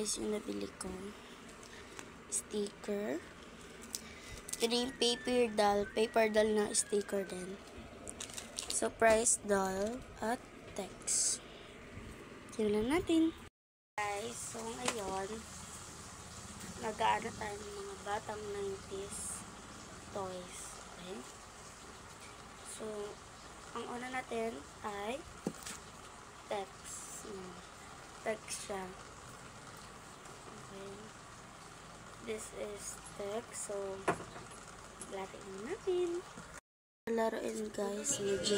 guys yung nabili ko. Sticker. Yun yung paper doll na sticker din. Surprise doll at text. Simulan natin. Guys, so ngayon, nag-aano tayo ng mga batang 90s toys. Okay? So, ang una natin ay text. Text siya. Okay. This is text. So, latin natin. Laruin guys, medyo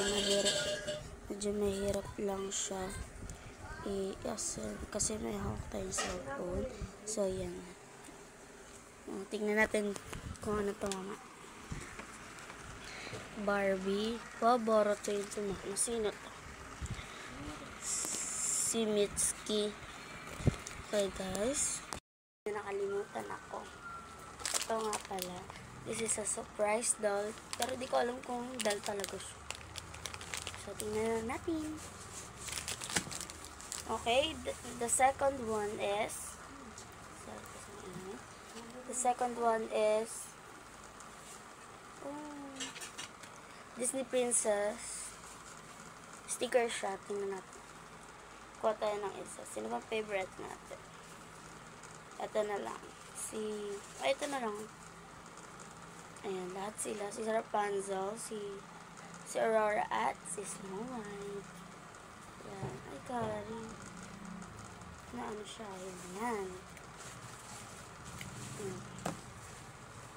mahirap lang siya kasi may hawak tayong cellphone. So, yan. Tingnan natin kung ano to mama. Barbie. Wow, Boruto yung tumakbo. Sino to? Si Mitsuki. Okay guys. Nakalimutan ako. Ito nga pala. This is a surprise doll. Pero di ko alam kung doll talaga siya. So, tingnan natin. Okay. The second one is Disney Princess. Sticker siya. Tingnan natin. Kuha tayo ng isa. Sino bang favorite natin? Ito na lang. Ito na lang. Ayan, lahat sila. Si Rapunzel, si Aurora at si Snow White. Ayan. Ay, Kari. Na ano siya. Ayan.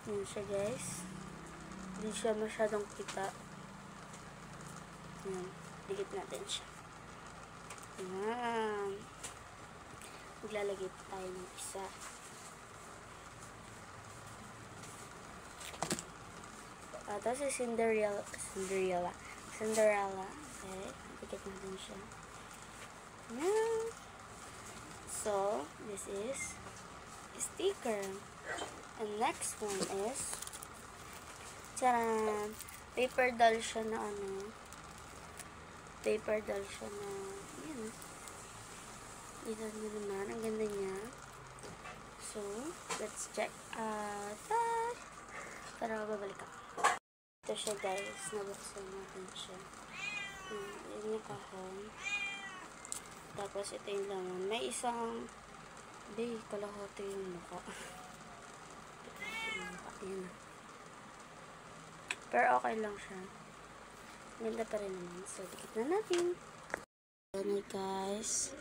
Ayan siya, guys. Hindi siya masyadong kita. Ayan. Dikit natin siya. Ayan. Maglalagay tayo ng isa. Ito si Cinderella. Okay. Dikit natin siya. Ayan. So, this is sticker. And next one is charan! Paper doll siya na yun. Dito nyo naman. Ang ganda niya. So, let's check out. Tara, babalik ako. Ito siya guys. Nabuksan natin siya. Yun yung kahon. Tapos ito yung laman. May isang kalahati yung mukha. Ayan. Pero okay lang siya. Ganda pa rin naman. So, dikit na natin. Ayan guys.